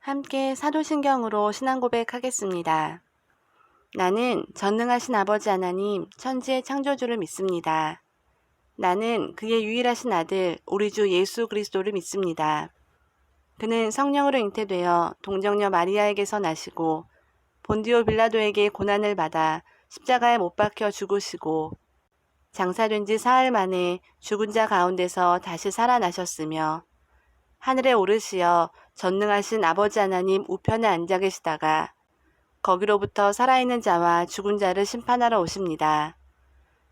함께 사도신경으로 신앙 고백하겠습니다. 나는 전능하신 아버지 하나님 천지의 창조주를 믿습니다. 나는 그의 유일하신 아들 우리 주 예수 그리스도를 믿습니다. 그는 성령으로 잉태되어 동정녀 마리아에게서 나시고 본디오 빌라도에게 고난을 받아 십자가에 못 박혀 죽으시고 장사된 지 사흘 만에 죽은 자 가운데서 다시 살아나셨으며 하늘에 오르시어 전능하신 아버지 하나님 우편에 앉아 계시다가 거기로부터 살아있는 자와 죽은 자를 심판하러 오십니다.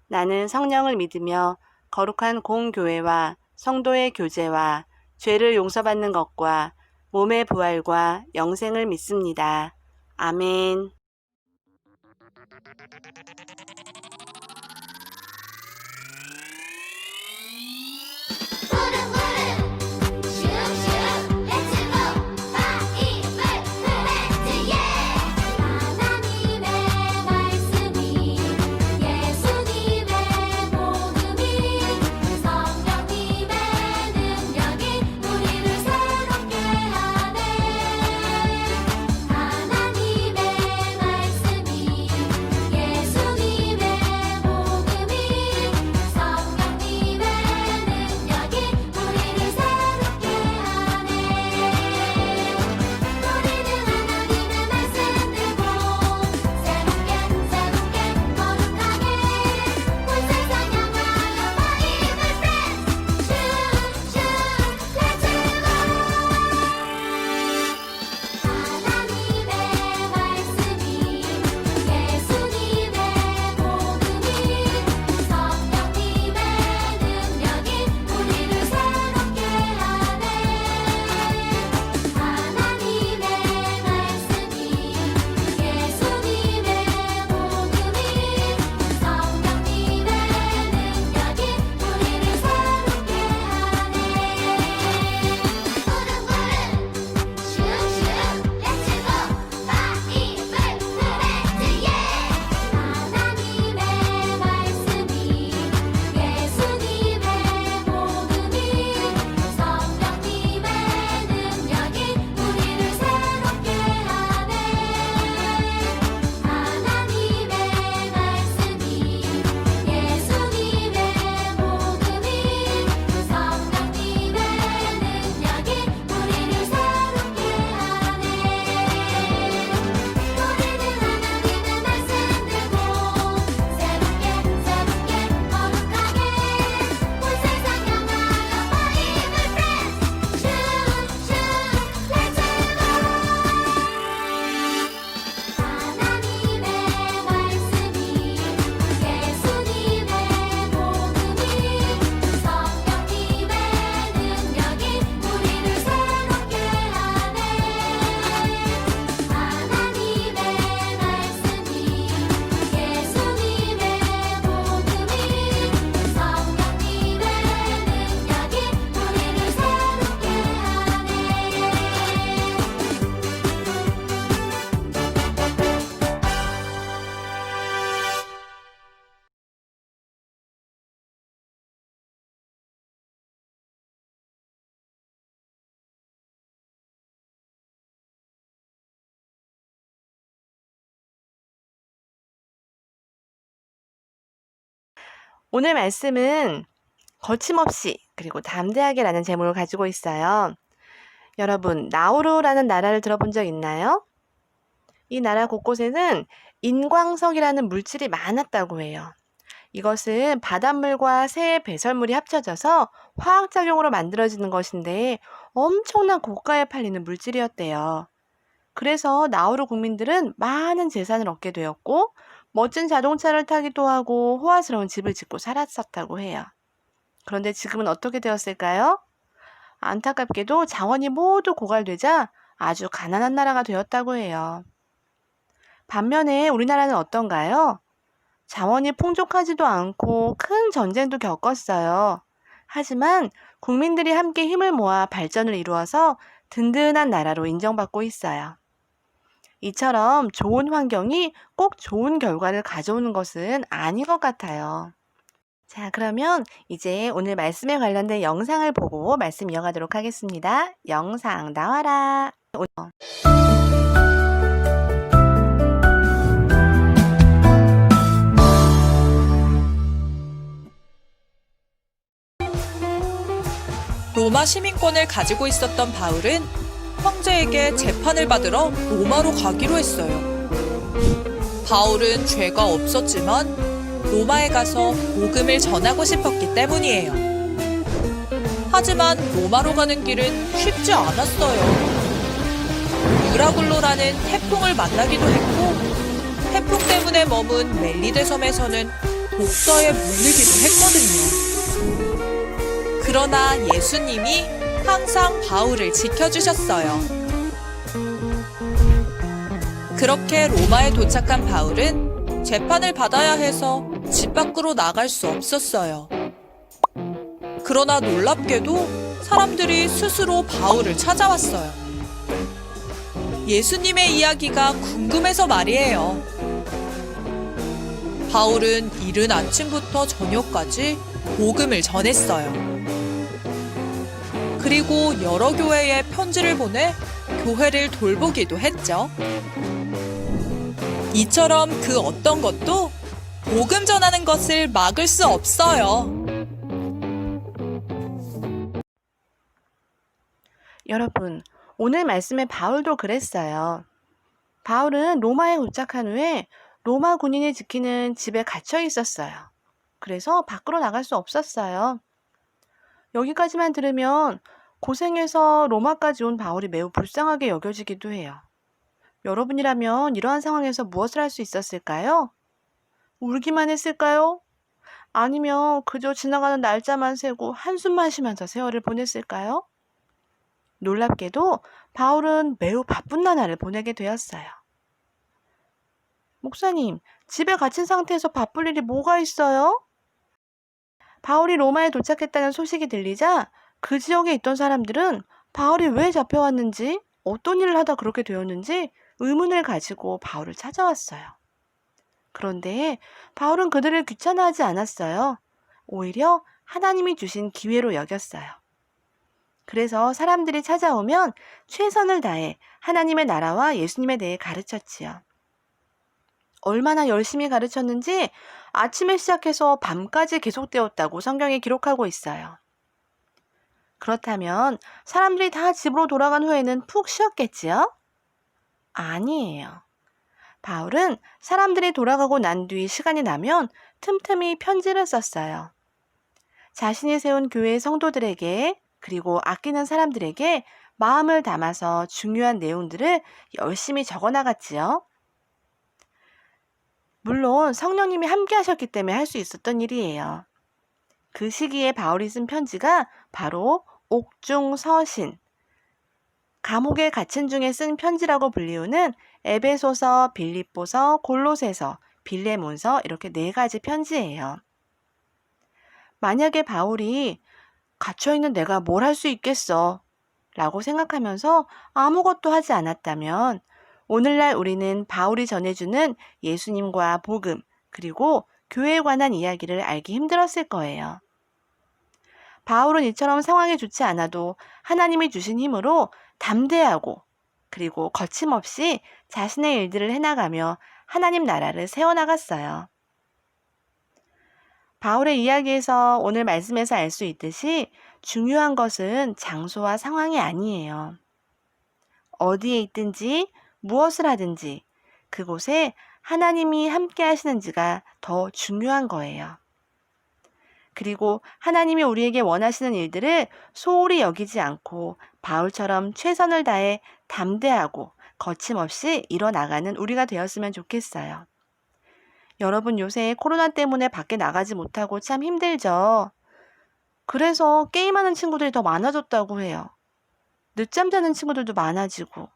나는 성령을 믿으며 거룩한 공교회와 성도의 교제와 죄를 용서받는 것과 몸의 부활과 영생을 믿습니다. 아멘. 오늘 말씀은 거침없이 그리고 담대하게라는 제목을 가지고 있어요. 여러분, 나우루라는 나라를 들어본 적 있나요? 이 나라 곳곳에는 인광석이라는 물질이 많았다고 해요. 이것은 바닷물과 새의 배설물이 합쳐져서 화학작용으로 만들어지는 것인데 엄청난 고가에 팔리는 물질이었대요. 그래서 나우루 국민들은 많은 재산을 얻게 되었고 멋진 자동차를 타기도 하고 호화스러운 집을 짓고 살았었다고 해요. 그런데 지금은 어떻게 되었을까요? 안타깝게도 자원이 모두 고갈되자 아주 가난한 나라가 되었다고 해요. 반면에 우리나라는 어떤가요? 자원이 풍족하지도 않고 큰 전쟁도 겪었어요. 하지만 국민들이 함께 힘을 모아 발전을 이루어서 든든한 나라로 인정받고 있어요. 이처럼 좋은 환경이 꼭 좋은 결과를 가져오는 것은 아닌 것 같아요. 자, 그러면 이제 오늘 말씀에 관련된 영상을 보고 말씀 이어가도록 하겠습니다. 영상 나와라. 로마 시민권을 가지고 있었던 바울은 황제에게 재판을 받으러 로마로 가기로 했어요. 바울은 죄가 없었지만 로마에 가서 복음을 전하고 싶었기 때문이에요. 하지만 로마로 가는 길은 쉽지 않았어요. 유라굴로라는 태풍을 만나기도 했고, 태풍 때문에 머문 멜리데 섬에서는 독서에 물리기도 했거든요. 그러나 예수님이 항상 바울을 지켜주셨어요. 그렇게 로마에 도착한 바울은 재판을 받아야 해서 집 밖으로 나갈 수 없었어요. 그러나 놀랍게도 사람들이 스스로 바울을 찾아왔어요. 예수님의 이야기가 궁금해서 말이에요. 바울은 이른 아침부터 저녁까지 복음을 전했어요. 그리고 여러 교회에 편지를 보내 교회를 돌보기도 했죠. 이처럼 그 어떤 것도 복음 전하는 것을 막을 수 없어요. 여러분, 오늘 말씀의 바울도 그랬어요. 바울은 로마에 도착한 후에 로마 군인이 지키는 집에 갇혀 있었어요. 그래서 밖으로 나갈 수 없었어요. 여기까지만 들으면 고생해서 로마까지 온 바울이 매우 불쌍하게 여겨지기도 해요. 여러분이라면 이러한 상황에서 무엇을 할 수 있었을까요? 울기만 했을까요? 아니면 그저 지나가는 날짜만 세고 한숨만 쉬면서 세월을 보냈을까요? 놀랍게도 바울은 매우 바쁜 나날을 보내게 되었어요. 목사님, 집에 갇힌 상태에서 바쁠 일이 뭐가 있어요? 바울이 로마에 도착했다는 소식이 들리자 그 지역에 있던 사람들은 바울이 왜 잡혀왔는지, 어떤 일을 하다 그렇게 되었는지 의문을 가지고 바울을 찾아왔어요. 그런데 바울은 그들을 귀찮아하지 않았어요. 오히려 하나님이 주신 기회로 여겼어요. 그래서 사람들이 찾아오면 최선을 다해 하나님의 나라와 예수님에 대해 가르쳤지요. 얼마나 열심히 가르쳤는지 아침에 시작해서 밤까지 계속되었다고 성경에 기록하고 있어요. 그렇다면 사람들이 다 집으로 돌아간 후에는 푹 쉬었겠지요? 아니에요. 바울은 사람들이 돌아가고 난 뒤 시간이 나면 틈틈이 편지를 썼어요. 자신이 세운 교회 성도들에게 그리고 아끼는 사람들에게 마음을 담아서 중요한 내용들을 열심히 적어나갔지요. 물론 성령님이 함께 하셨기 때문에 할 수 있었던 일이에요. 그 시기에 바울이 쓴 편지가 바로 옥중서신, 감옥에 갇힌 중에 쓴 편지라고 불리우는 에베소서, 빌립보서, 골로새서, 빌레몬서 이렇게 4가지 편지예요. 만약에 바울이 갇혀있는 내가 뭘 할 수 있겠어 라고 생각하면서 아무것도 하지 않았다면 오늘날 우리는 바울이 전해주는 예수님과 복음 그리고 교회에 관한 이야기를 알기 힘들었을 거예요. 바울은 이처럼 상황이 좋지 않아도 하나님이 주신 힘으로 담대하고 그리고 거침없이 자신의 일들을 해나가며 하나님 나라를 세워나갔어요. 바울의 이야기에서 오늘 말씀에서 알 수 있듯이 중요한 것은 장소와 상황이 아니에요. 어디에 있든지 무엇을 하든지 그곳에 하나님이 함께 하시는지가 더 중요한 거예요. 그리고 하나님이 우리에게 원하시는 일들을 소홀히 여기지 않고 바울처럼 최선을 다해 담대하고 거침없이 이뤄나가는 우리가 되었으면 좋겠어요. 여러분 요새 코로나 때문에 밖에 나가지 못하고 참 힘들죠? 그래서 게임하는 친구들이 더 많아졌다고 해요. 늦잠 자는 친구들도 많아지고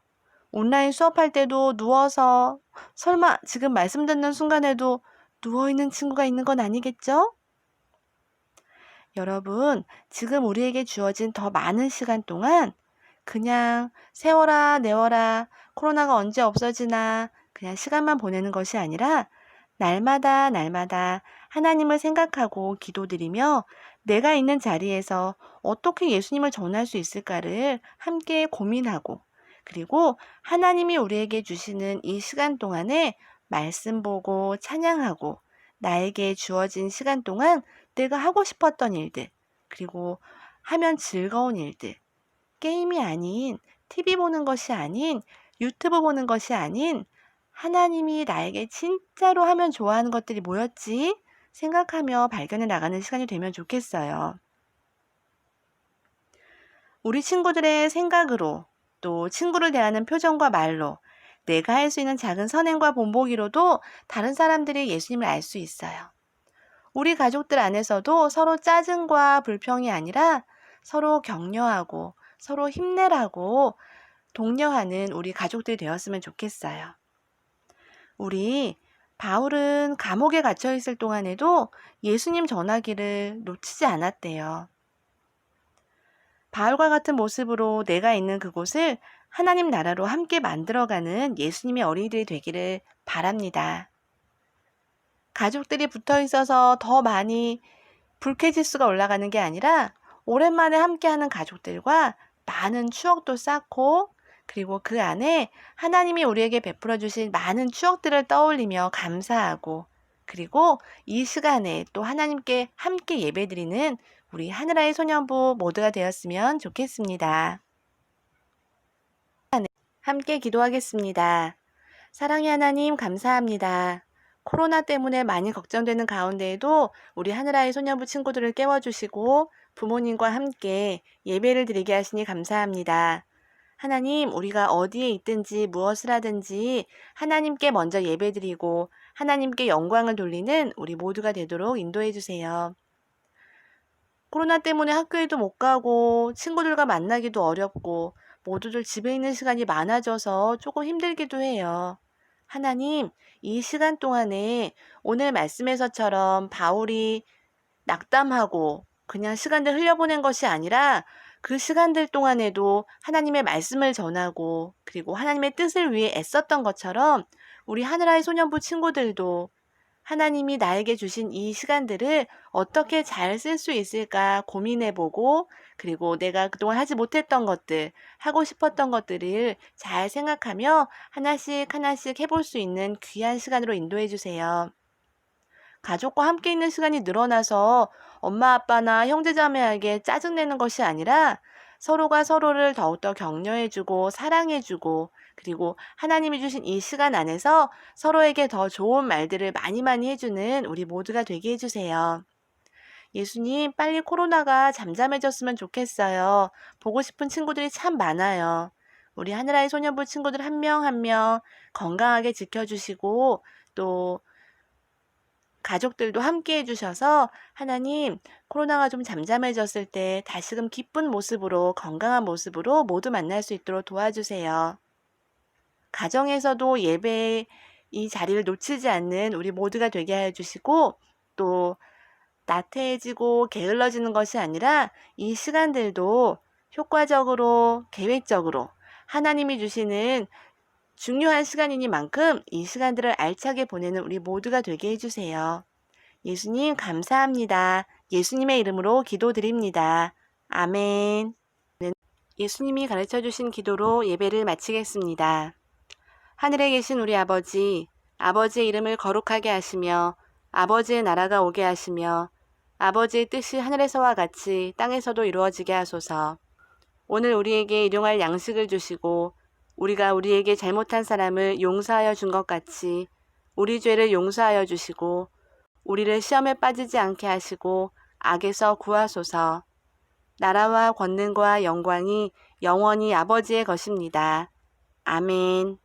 온라인 수업할 때도 누워서 설마 지금 말씀 듣는 순간에도 누워있는 친구가 있는 건 아니겠죠? 여러분, 지금 우리에게 주어진 더 많은 시간 동안 그냥 세워라 내워라 코로나가 언제 없어지나 그냥 시간만 보내는 것이 아니라 날마다 하나님을 생각하고 기도드리며 내가 있는 자리에서 어떻게 예수님을 전할 수 있을까를 함께 고민하고 그리고 하나님이 우리에게 주시는 이 시간 동안에 말씀 보고 찬양하고 나에게 주어진 시간 동안 내가 하고 싶었던 일들, 그리고 하면 즐거운 일들, 게임이 아닌, TV 보는 것이 아닌, 유튜브 보는 것이 아닌, 하나님이 나에게 진짜로 하면 좋아하는 것들이 뭐였지? 생각하며 발견해 나가는 시간이 되면 좋겠어요. 우리 친구들의 생각으로, 또 친구를 대하는 표정과 말로, 내가 할 수 있는 작은 선행과 본보기로도 다른 사람들이 예수님을 알 수 있어요. 우리 가족들 안에서도 서로 짜증과 불평이 아니라 서로 격려하고 서로 힘내라고 독려하는 우리 가족들이 되었으면 좋겠어요. 우리 바울은 감옥에 갇혀 있을 동안에도 예수님 전하기를 놓치지 않았대요. 바울과 같은 모습으로 내가 있는 그곳을 하나님 나라로 함께 만들어가는 예수님의 어린이들이 되기를 바랍니다. 가족들이 붙어 있어서 더 많이 불쾌지수가 올라가는 게 아니라 오랜만에 함께하는 가족들과 많은 추억도 쌓고, 그리고 그 안에 하나님이 우리에게 베풀어 주신 많은 추억들을 떠올리며 감사하고, 그리고 이 시간에 또 하나님께 함께 예배드리는 우리 하늘아이 소년부 모두가 되었으면 좋겠습니다. 함께 기도하겠습니다. 사랑의 하나님, 감사합니다. 코로나 때문에 많이 걱정되는 가운데에도 우리 하늘아이 소년부 친구들을 깨워주시고 부모님과 함께 예배를 드리게 하시니 감사합니다. 하나님, 우리가 어디에 있든지 무엇을 하든지 하나님께 먼저 예배드리고 하나님께 영광을 돌리는 우리 모두가 되도록 인도해 주세요. 코로나 때문에 학교에도 못 가고 친구들과 만나기도 어렵고 모두들 집에 있는 시간이 많아져서 조금 힘들기도 해요. 하나님, 이 시간 동안에 오늘 말씀에서처럼 바울이 낙담하고 그냥 시간들 흘려보낸 것이 아니라 그 시간들 동안에도 하나님의 말씀을 전하고 그리고 하나님의 뜻을 위해 애썼던 것처럼 우리 하늘아이 소년부 친구들도 하나님이 나에게 주신 이 시간들을 어떻게 잘 쓸 수 있을까 고민해보고, 그리고 내가 그동안 하지 못했던 것들, 하고 싶었던 것들을 잘 생각하며 하나씩 하나씩 해볼 수 있는 귀한 시간으로 인도해 주세요. 가족과 함께 있는 시간이 늘어나서 엄마 아빠나 형제자매에게 짜증내는 것이 아니라 서로가 서로를 더욱더 격려해주고 사랑해주고, 그리고 하나님이 주신 이 시간 안에서 서로에게 더 좋은 말들을 많이 해주는 우리 모두가 되게 해주세요. 예수님, 빨리 코로나가 잠잠해졌으면 좋겠어요. 보고 싶은 친구들이 참 많아요. 우리 하늘아이 소년부 친구들 한 명 한 명 건강하게 지켜주시고 또 가족들도 함께 해주셔서 하나님, 코로나가 좀 잠잠해졌을 때 다시금 기쁜 모습으로 건강한 모습으로 모두 만날 수 있도록 도와주세요. 가정에서도 예배의 이 자리를 놓치지 않는 우리 모두가 되게 해주시고 또 나태해지고 게을러지는 것이 아니라 이 시간들도 효과적으로 계획적으로 하나님이 주시는 중요한 시간이니만큼 이 시간들을 알차게 보내는 우리 모두가 되게 해주세요. 예수님 감사합니다. 예수님의 이름으로 기도드립니다. 아멘. 예수님이 가르쳐주신 기도로 예배를 마치겠습니다. 하늘에 계신 우리 아버지, 아버지의 이름을 거룩하게 하시며 아버지의 나라가 오게 하시며 아버지의 뜻이 하늘에서와 같이 땅에서도 이루어지게 하소서. 오늘 우리에게 일용할 양식을 주시고 우리가 우리에게 잘못한 사람을 용서하여 준 것 같이 우리 죄를 용서하여 주시고 우리를 시험에 빠지지 않게 하시고 악에서 구하소서. 나라와 권능과 영광이 영원히 아버지의 것입니다. 아멘.